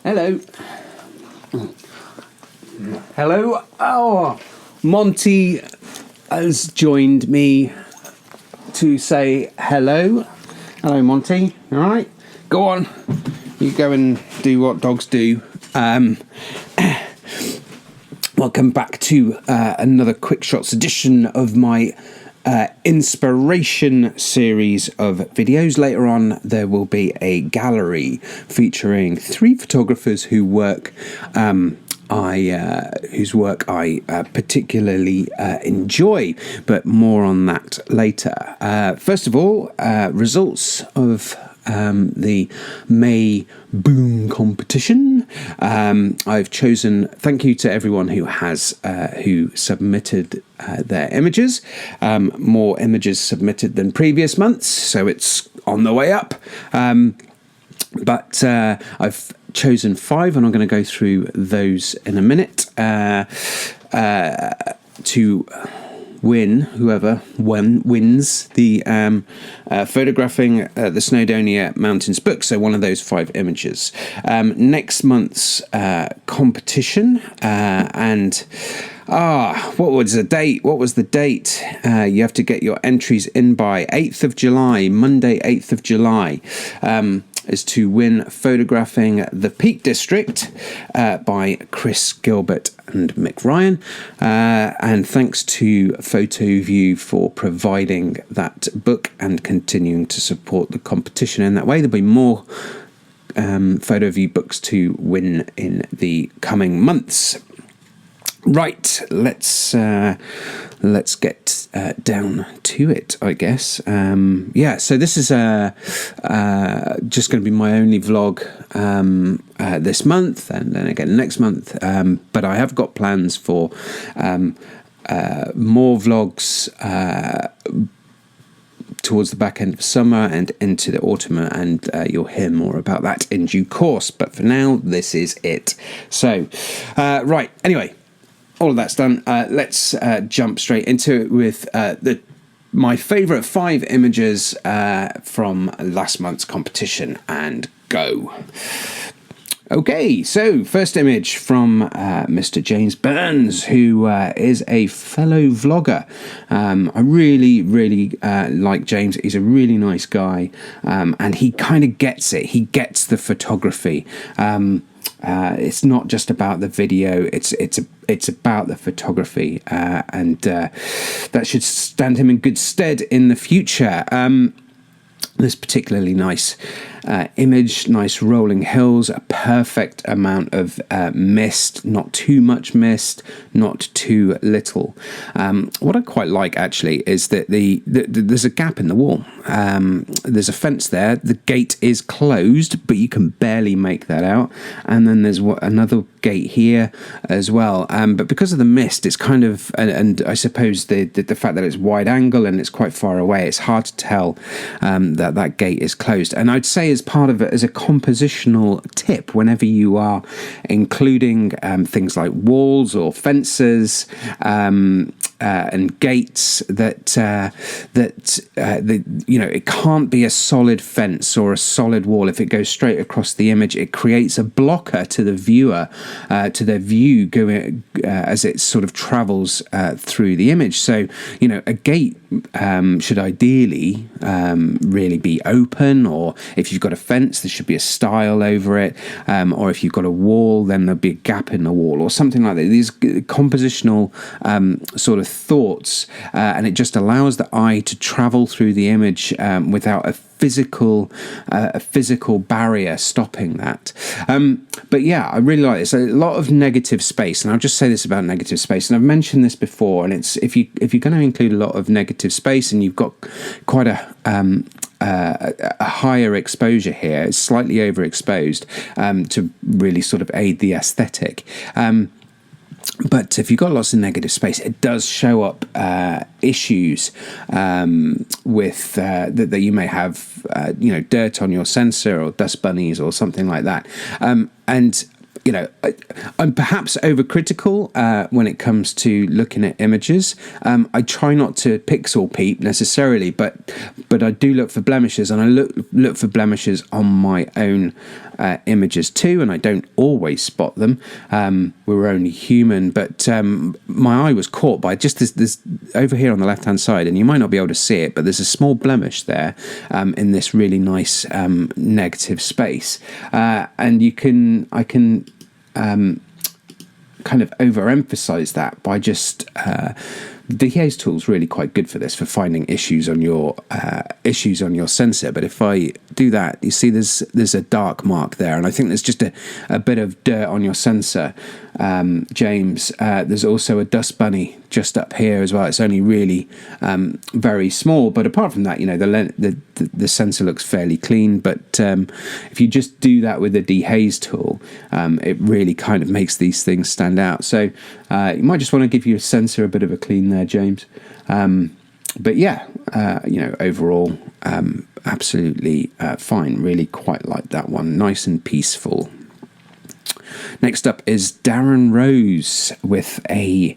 Hello. Hello. Oh, Monty has joined me to say hello. Hello, Monty. All right? Go on. You go and do what dogs do. Welcome back to another Quickshotz edition of my inspiration series of videos. Later on, there will be a gallery featuring 3 photographers whose work I particularly enjoy, but more on that later. First of all, results of the May Boom competition. I've chosen, thank you to everyone who has who submitted their images. More images submitted than previous months, so it's on the way up. But I've chosen 5, and I'm going to go through those in a minute to win, whoever wins the photographing the Snowdonia Mountains book. So one of those 5 images. Next month's competition, and what was the date? You have to get your entries in by 8th of July, Monday, 8th of July. Is to win photographing the Peak District by Chris Gilbert and Mick Ryan. And thanks to FotoVue for providing that book and continuing to support the competition in that way. There'll be more FotoVue books to win in the coming months. Right, let's get down to it, I guess. So this is just going to be my only vlog this month, and then again next month. But I have got plans for more vlogs towards the back end of summer and into the autumn, and you'll hear more about that in due course. But for now, this is it. So, right, anyway. All of that's done. Let's jump straight into it with my favourite 5 images from last month's competition, and go. Okay, so first image from Mr. James Burns, who is a fellow vlogger. I really like James. He's a really nice guy, and he kind of gets it. He gets the photography. It's not just about the video, it's about the photography, and that should stand him in good stead in the future. This particularly nice image, nice rolling hills, a perfect amount of mist, not too much mist, not too little. What I quite like actually is that there's a gap in the wall. There's a fence there. The gate is closed, but you can barely make that out. And then there's another gate here as well. But because of the mist, it's kind of, and I suppose the fact that it's wide angle and it's quite far away, it's hard to tell that gate is closed. And I'd say as part of it, as a compositional tip, whenever you are including things like walls or fences and gates, that it can't be a solid fence or a solid wall. If it goes straight across the image, it creates a blocker to the viewer, to their view going as it sort of travels through the image. So a gate should ideally really be open, or if you've got a fence, there should be a stile over it, or if you've got a wall, then there'll be a gap in the wall or something like that. These compositional sort of thoughts, and it just allows the eye to travel through the image without a physical barrier stopping that. But yeah, I really like this. A lot of negative space, and I'll just say this about negative space, and I've mentioned this before, and it's if you're going to include a lot of negative space and you've got quite a higher exposure here, it's slightly overexposed to really sort of aid the aesthetic. But if you've got lots of negative space, it does show up issues with that you may have, dirt on your sensor or dust bunnies or something like that. And I'm perhaps overcritical when it comes to looking at images. I try not to pixel peep necessarily, but I do look for blemishes, and I look for blemishes on my own images too, and I don't always spot them. We're only human, but my eye was caught by just this over here on the left hand side, and you might not be able to see it, but there's a small blemish there in this really nice negative space, and I can kind of overemphasize that by just the DA's tool is really quite good for this, for finding issues on your sensor. But if I do that, you see there's a dark mark there, and I think there's just a bit of dirt on your sensor, James. There's also a dust bunny just up here as well. It's only really very small, but apart from that, the sensor looks fairly clean. But if you just do that with the dehaze tool, it really kind of makes these things stand out. So you might just want to give your sensor a bit of a clean there, James. But yeah, overall, absolutely fine. Really quite like that one. Nice and peaceful. Next up is Darren Rose with a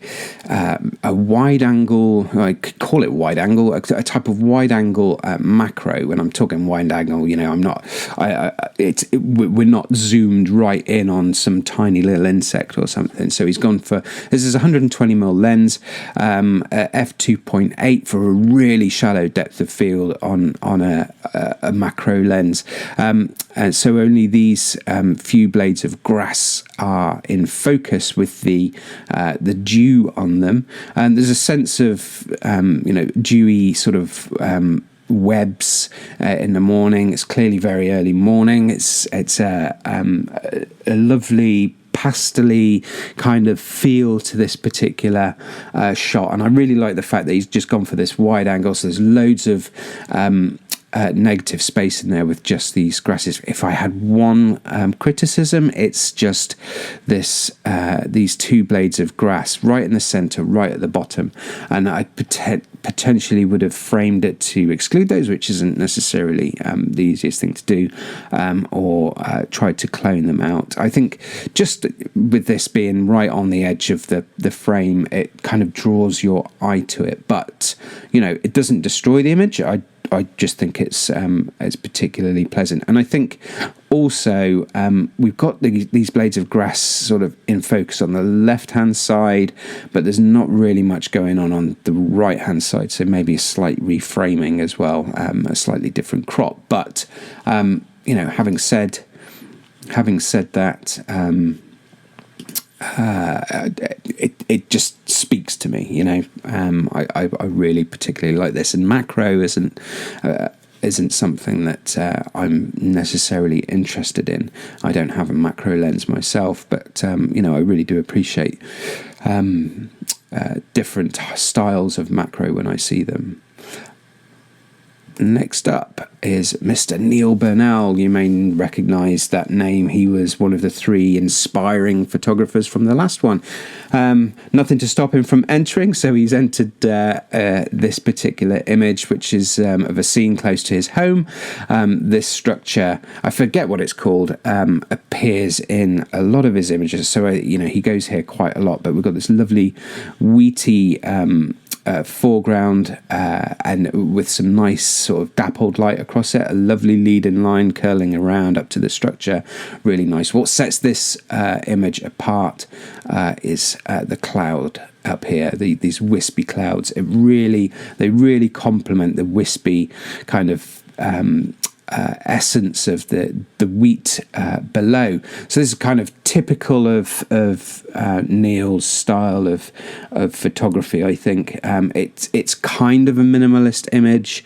wide angle. I could call it wide angle, a type of wide angle macro. When I'm talking wide angle, I'm not. We're not zoomed right in on some tiny little insect or something. So he's gone for, this is a 120mm lens, f2.8 for a really shallow depth of field on a macro lens. And so only these few blades of grass are in focus with the dew on them, and there's a sense of dewy sort of webs in the morning. It's clearly very early morning. It's a lovely pastely kind of feel to this particular shot, and I really like the fact that he's just gone for this wide angle, so there's loads of negative space in there with just these grasses. If I had one criticism, it's just these two blades of grass right in the center, right at the bottom, and I potentially would have framed it to exclude those, which isn't necessarily the easiest thing to do, or tried to clone them out. I think just with this being right on the edge of the frame, it kind of draws your eye to it, but it doesn't destroy the image. I just think it's particularly pleasant, and I think also we've got these blades of grass sort of in focus on the left hand side, but there's not really much going on the right hand side, so maybe a slight reframing as well, a slightly different crop. But having said that, it just speaks to me, I really particularly like this, and macro isn't something that I'm necessarily interested in. I don't have a macro lens myself, but I really do appreciate different styles of macro when I see them. Next up is Mr. Neil Burnell. You may recognise that name. He was one of the three inspiring photographers from the last one. Nothing to stop him from entering, so he's entered this particular image, which is of a scene close to his home. This structure, I forget what it's called, appears in a lot of his images, so he goes here quite a lot, but we've got this lovely wheaty foreground and with some nice sort of dappled light across it, a lovely leading line curling around up to the structure, really nice. What sets this image apart is the cloud up here, these wispy clouds. They really complement the wispy kind of essence of the wheat below. So this is kind of typical of Neil's style of photography. I think it's kind of a minimalist image.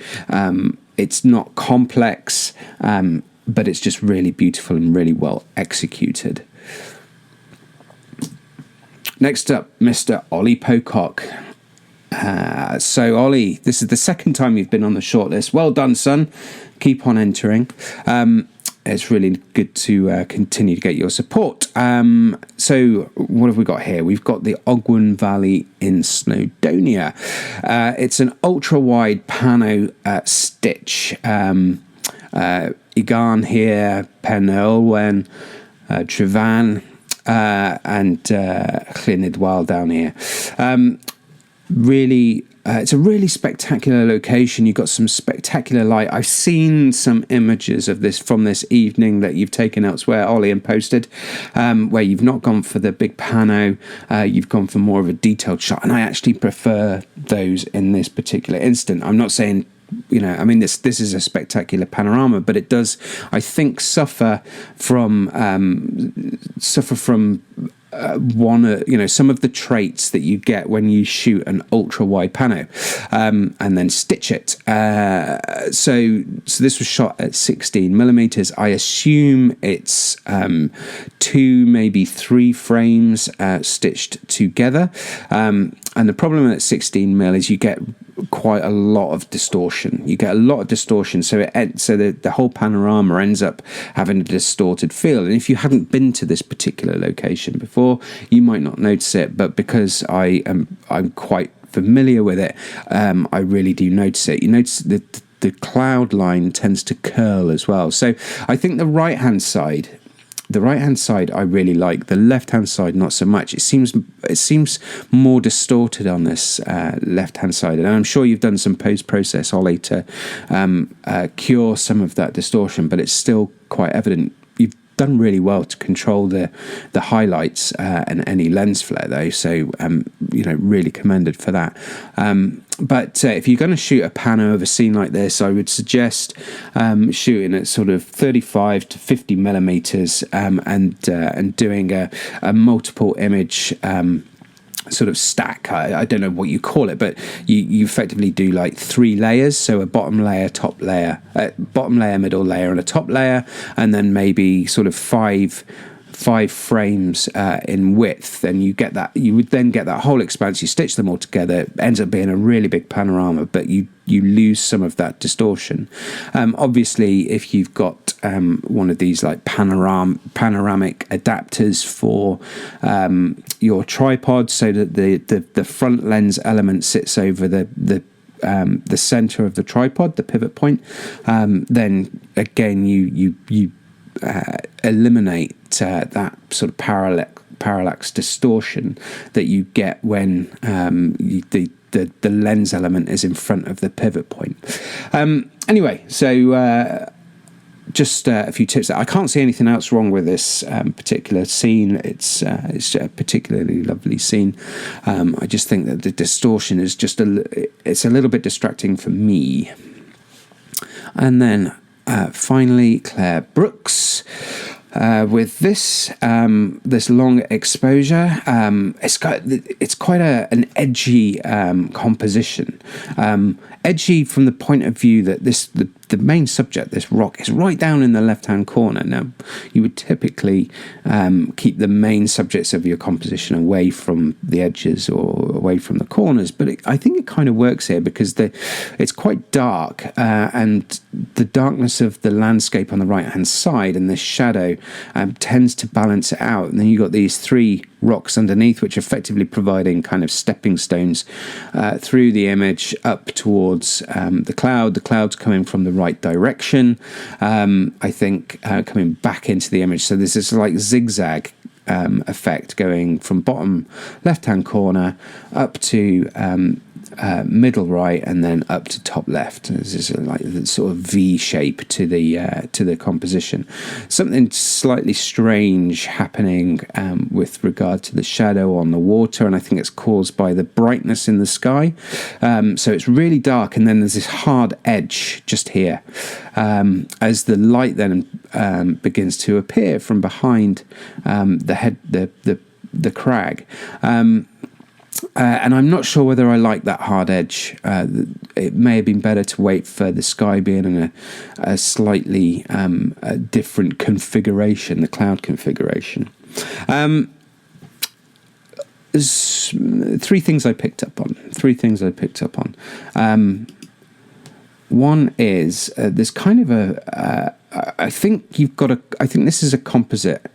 It's not complex, but it's just really beautiful and really well executed. Next up, Mr. Ollie Pocock. So Ollie, this is the second time you've been on the shortlist. Well done, son. Keep on entering. It's really good to continue to get your support. So what have we got here? We've got the Ogwen Valley in Snowdonia. It's an ultra-wide pano stitch. Igan here, Pen Olwen, Trevan. and Llynid Wal down here. Really, it's a really spectacular location. You've got some spectacular light. I've seen some images of this from this evening that you've taken elsewhere, Ollie, and posted, where you've not gone for the big pano, you've gone for more of a detailed shot, and I actually prefer those in this particular instant. I'm not saying, I mean, this is a spectacular panorama, but it does, I think, suffer from some of the traits that you get when you shoot an ultra wide pano, and then stitch it. So this was shot at 16 millimeters. I assume it's 2, maybe 3 frames stitched together. And the problem at 16 mil is you get quite a lot of distortion. So the whole panorama ends up having a distorted feel. And if you hadn't been to this particular location before, you might not notice it. But because I'm quite familiar with it, I really do notice it. You notice that the cloud line tends to curl as well. So I think the right hand side I really like. The left hand side not so much. It seems more distorted on this left hand side, and I'm sure you've done some post process, Ollie, to cure some of that distortion, but it's still quite evident. You've done really well to control the highlights and any lens flare though, so really commended for that. But if you're going to shoot a pano of a scene like this, I would suggest shooting at sort of 35 to 50 millimeters, and doing a multiple image sort of stack. I don't know what you call it, but you effectively do like 3 layers, so a bottom layer, middle layer, and a top layer, and then maybe sort of 5 frames in width, and you would then get that whole expanse. You stitch them all together, it ends up being a really big panorama, but you lose some of that distortion. Obviously, if you've got one of these like panoramic adapters for your tripod, so that the front lens element sits over the center of the tripod, the pivot point, then again you eliminate that sort of parallax distortion that you get when the lens element is in front of the pivot point. Anyway, so just a few tips. I can't see anything else wrong with this particular scene. It's a particularly lovely scene. I just think that the distortion is it's a little bit distracting for me. And then finally, Claire Brooks. With this long exposure, it's quite an edgy composition. Edgy from the point of view that the main subject, this rock, is right down in the left-hand corner. Now, you would typically keep the main subjects of your composition away from the edges or away from the corners, but I think it kind of works here because it's quite dark, and the darkness of the landscape on the right-hand side and the shadow tends to balance it out. And then you've got these 3 rocks underneath, which are effectively providing kind of stepping stones through the image up towards the cloud. The cloud's coming from the right direction, I think, coming back into the image. So there's this like zigzag effect going from bottom left-hand corner up to middle right, and then up to top left. This is like the sort of V shape to the composition. Something slightly strange happening with regard to the shadow on the water, and I think it's caused by the brightness in the sky. So it's really dark, and then there's this hard edge just here as the light then begins to appear from behind the head, the crag. And I'm not sure whether I like that hard edge. It may have been better to wait for the sky being in a slightly different configuration, the cloud configuration. There's 3 things I picked up on. One is there's kind of I think this is a composite.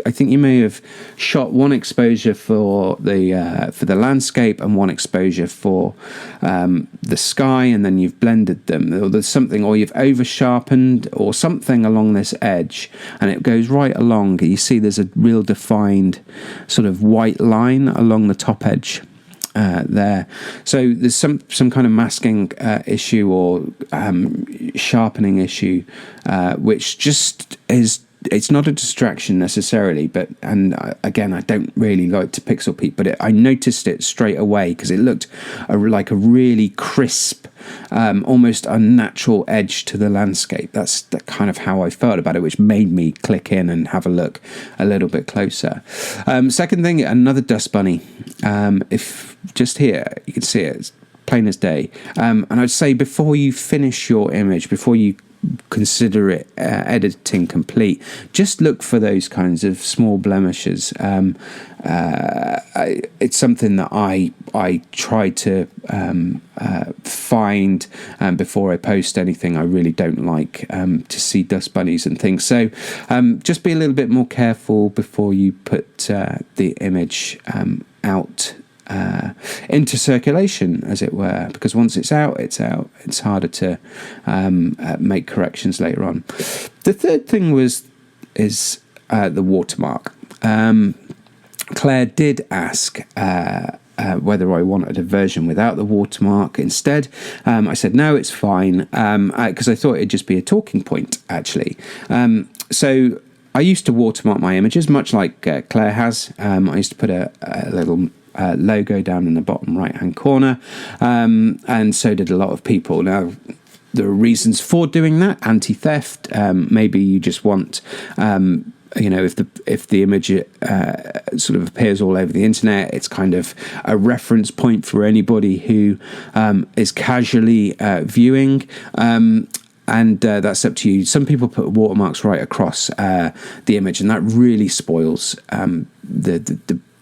I think you may have shot one exposure for the landscape and one exposure for the sky, and then you've blended them, or there's something, or you've over sharpened or something along this edge, and it goes right along. You see there's a real defined sort of white line along the top edge there. So there's some kind of masking issue or sharpening issue, which just is, it's not a distraction necessarily, but, and again, I don't really like to pixel peep, but I noticed it straight away because it looked like a really crisp, almost unnatural edge to the landscape. That's kind of how I felt about it, which made me click in and have a look a little bit closer. Second thing, another dust bunny. If just here, you can see it, it's plain as day. And I'd say before you finish your image, before you consider it editing complete, just look for those kinds of small blemishes. It's something that I try to find before I post anything. I really don't like to see dust bunnies and things, so just be a little bit more careful before you put the image out into circulation, as it were, because once it's out, it's out. It's harder to make corrections later on. The third thing is the watermark. Claire did ask whether I wanted a version without the watermark instead. I said no, it's fine, because I thought it'd just be a talking point, actually. So I used to watermark my images, much like Claire has. I used to put a little logo down in the bottom right hand corner, and so did a lot of people. Now, there are reasons for doing that: anti-theft. Maybe you just want, if the image sort of appears all over the internet, it's kind of a reference point for anybody who is casually viewing. And that's up to you. Some people put watermarks right across the image, and that really spoils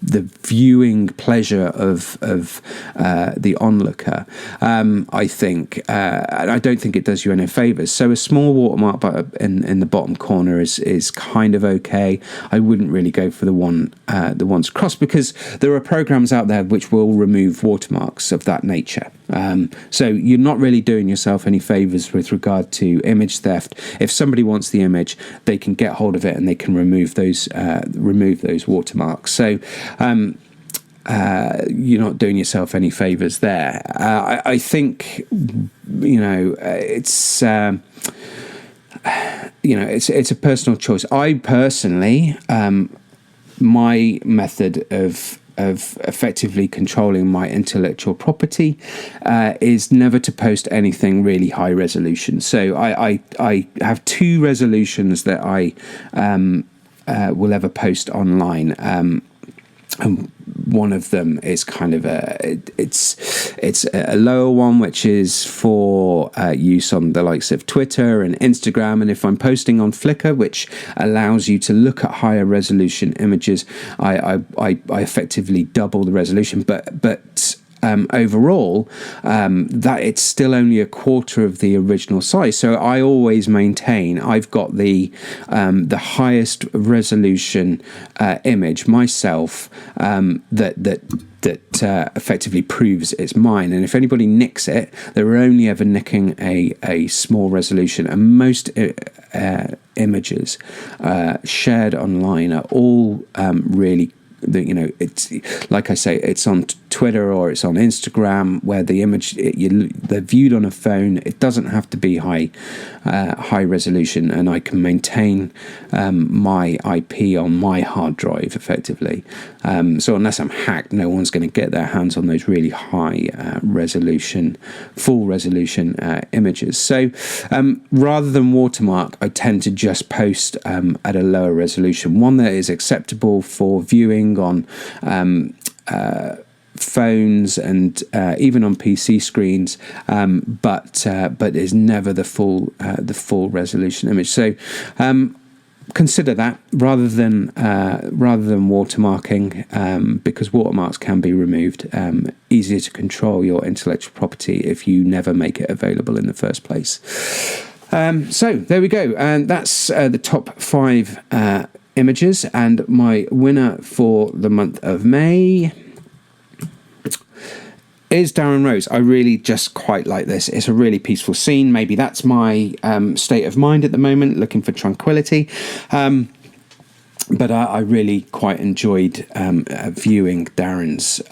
the viewing pleasure of the onlooker, I think, and I don't think it does you any favours. So a small watermark in the bottom corner is kind of okay. I wouldn't really go for the ones across, because there are programs out there which will remove watermarks of that nature. So you're not really doing yourself any favours with regard to image theft. If somebody wants the image, they can get hold of it and they can remove those watermarks. So you're not doing yourself any favours there. I think it's it's a personal choice. I personally, my method of effectively controlling my intellectual property is never to post anything really high resolution. So I have two resolutions that I will ever post online. And one of them is kind of it's a lower one, which is for use on the likes of Twitter and Instagram. And if I'm posting on Flickr, which allows you to look at higher resolution images, I effectively double the resolution. But overall, that it's still only a quarter of the original size. So I always maintain I've got the highest resolution image myself that effectively proves it's mine. And if anybody nicks it, they're only ever nicking a small resolution. And most images shared online are all really, it's like I say, it's on Twitter or it's on Instagram, where the image they're viewed on a phone. It doesn't have to be high resolution, and I can maintain my IP on my hard drive effectively. So unless I'm hacked, no one's going to get their hands on those really high resolution, full resolution images. So rather than watermark, I tend to just post at a lower resolution, one that is acceptable for viewing on phones and even on PC screens, but is never the full resolution image. So consider that rather than watermarking, because watermarks can be removed. Easier to control your intellectual property if you never make it available in the first place. So there we go, and that's the top 5 images, and my winner for the month of May is Darren Rose. I really just quite like this. It's a really peaceful scene. Maybe that's my state of mind at the moment, looking for tranquility. But I really quite enjoyed viewing Darren's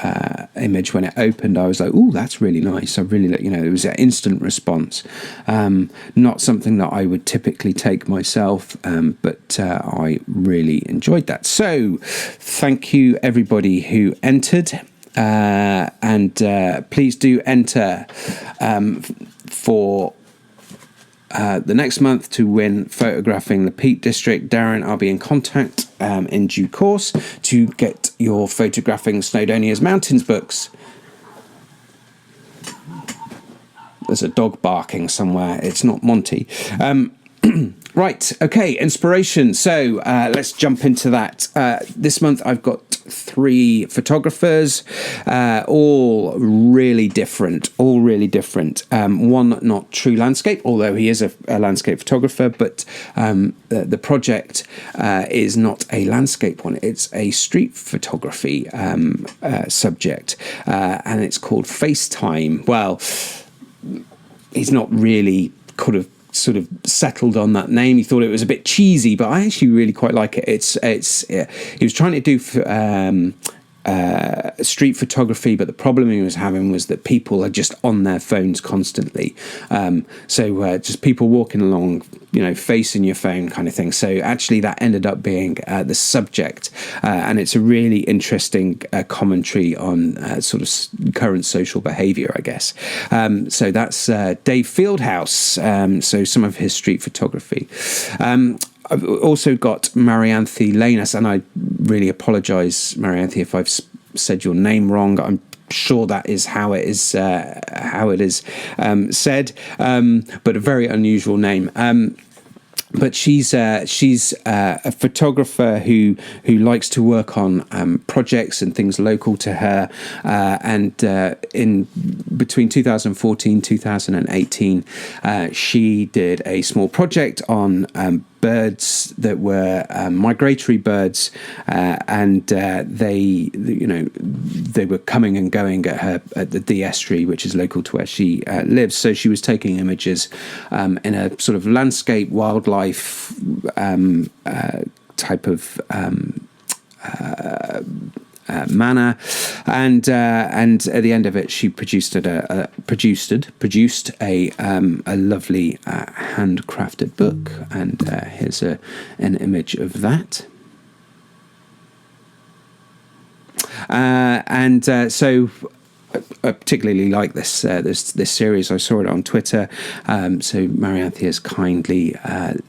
image when it opened. I was like, "Oh, that's really nice." I really, it was an instant response. Not something that I would typically take myself, but I really enjoyed that. So, thank you everybody who entered, and please do enter for the next month to win photographing the Peak District. Darren, I'll be in contact in due course to get your photographing Snowdonia's Mountains books. There's a dog barking somewhere. It's not Monty. Right, okay, inspiration. So let's jump into that. This month I've got 3 photographers, all really different. One not true landscape, although he is a landscape photographer, but the project is not a landscape one. It's a street photography subject, and it's called FaceTime. Well, he's not really sort of settled on that name. He thought it was a bit cheesy, but I actually really quite like it. He was trying to do street photography, but the problem he was having was that people are just on their phones constantly. So just people walking along, facing your phone kind of thing. So actually that ended up being the subject, and it's a really interesting commentary on sort of current social behaviour, I guess. So that's Dave Fieldhouse, so some of his street photography. I've also got Marianthi Lainas, and I really apologise, Marianthi, if I've said your name wrong. I'm sure that is how it is said, but a very unusual name. But she's a photographer who likes to work on projects and things local to her. And in between 2014 2018, she did a small project on birds that were migratory birds, and they were coming and going at the Dee Estuary, which is local to where she lives. So she was taking images in a sort of landscape wildlife type of manner, and at the end of it, she produced a lovely handcrafted book, and here's an image of that. So I particularly like this series. I saw it on Twitter. So Marianthi has kindly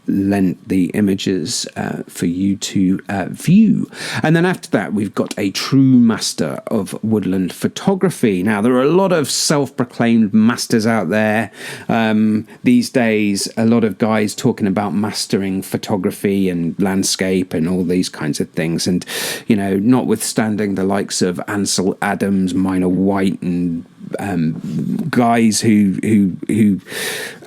lent the images for you to view. And then after that, we've got a true master of woodland photography. Now, there are a lot of self-proclaimed masters out there these days. A lot of guys talking about mastering photography and landscape and all these kinds of things. And, notwithstanding the likes of Ansel Adams, Minor White, and guys who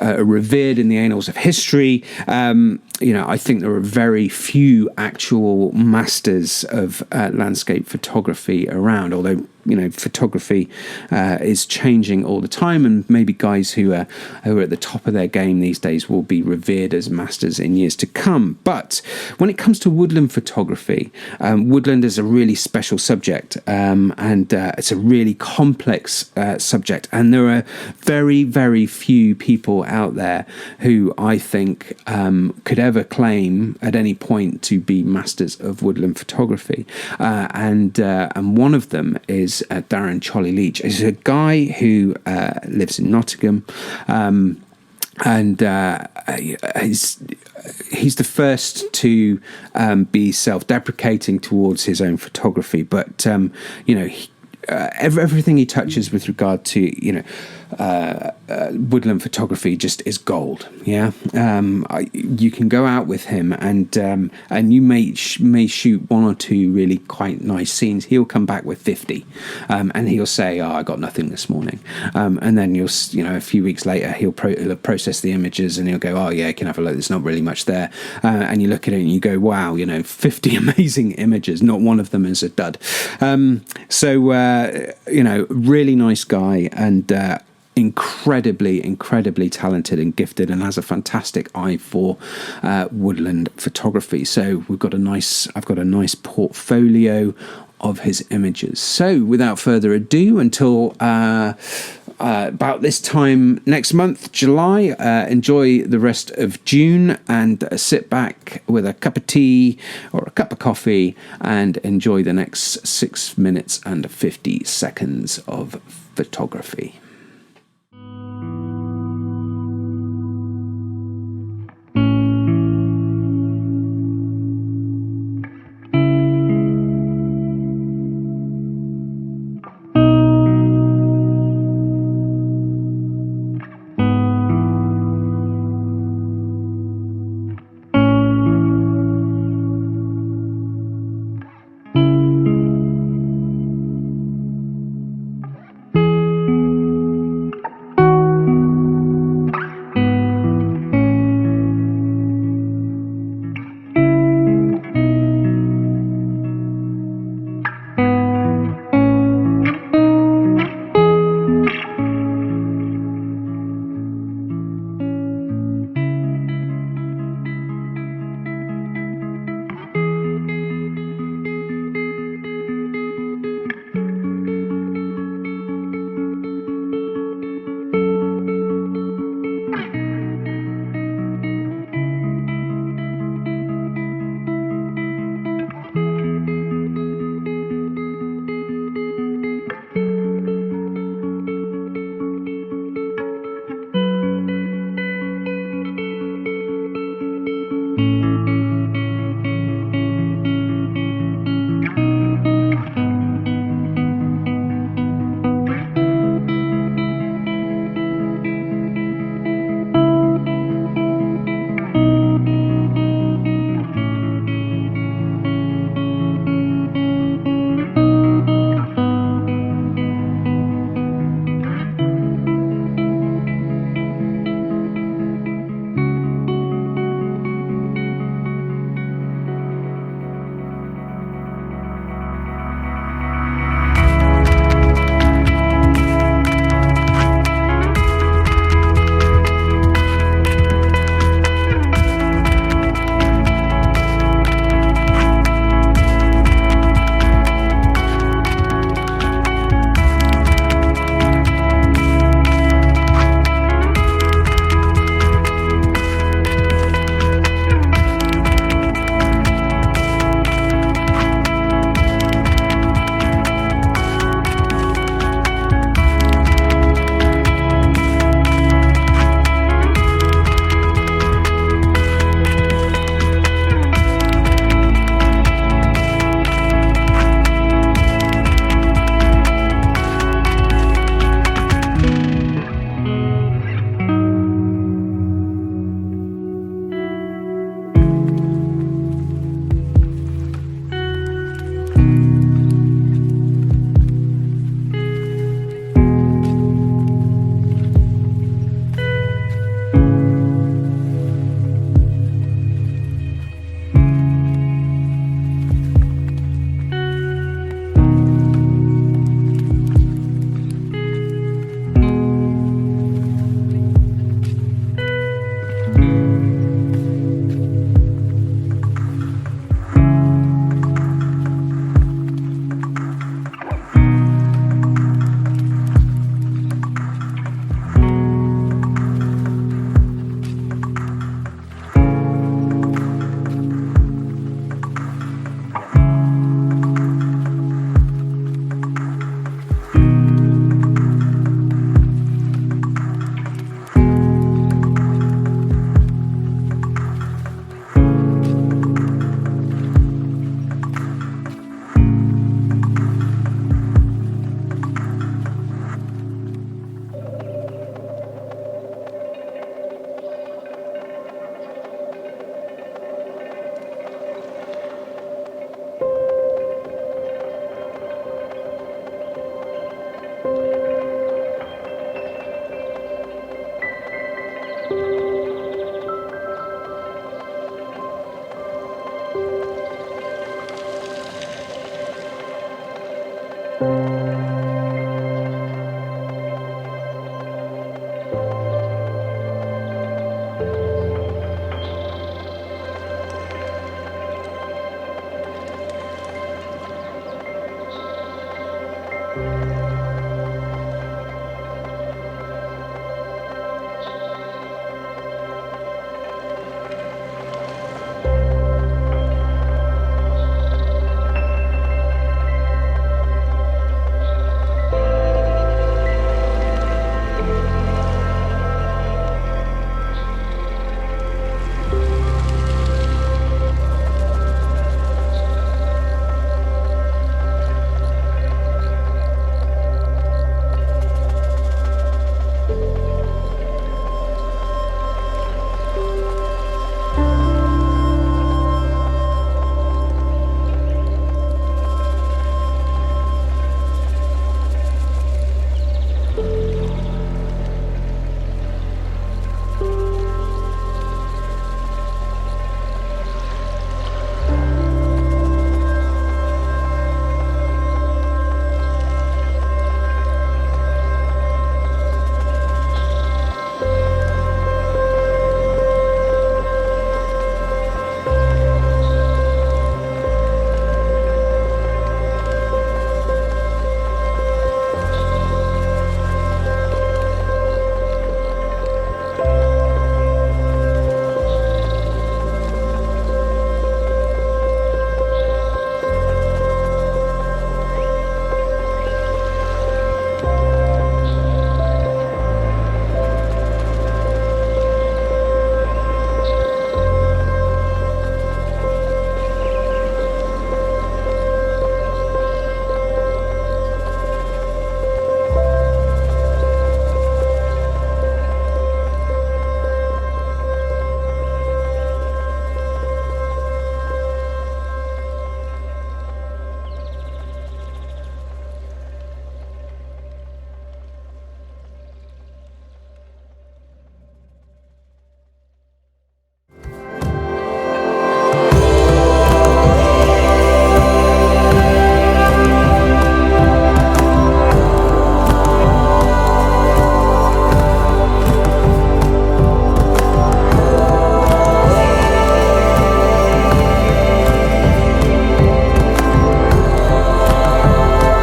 are revered in the annals of history, I think there are very few actual masters of landscape photography around, although photography is changing all the time, and maybe guys who are at the top of their game these days will be revered as masters in years to come. But when it comes to woodland photography, woodland is a really special subject, and it's a really complex subject, and there are very, very few people out there who I think could ever claim at any point to be masters of woodland photography, and one of them is Darren Ciolli-Leach. He's a guy who lives in Nottingham, and he's the first to be self-deprecating towards his own photography, but everything he touches with regard to, you know, woodland photography just is gold. Yeah, you can go out with him, and you may shoot one or two really quite nice scenes. He'll come back with 50, and he'll say, "Oh, I got nothing this morning," and then a few weeks later he'll process the images and he'll go, "Oh yeah, I can have a look. There's not really much there," and you look at it and you go, "Wow, 50 amazing images. Not one of them is a dud." Really nice guy, and incredibly talented and gifted, and has a fantastic eye for woodland photography. So I've got a nice portfolio of his images. So without further ado, until about this time next month, July, enjoy the rest of June, and sit back with a cup of tea or a cup of coffee and enjoy the next 6 minutes and 50 seconds of photography.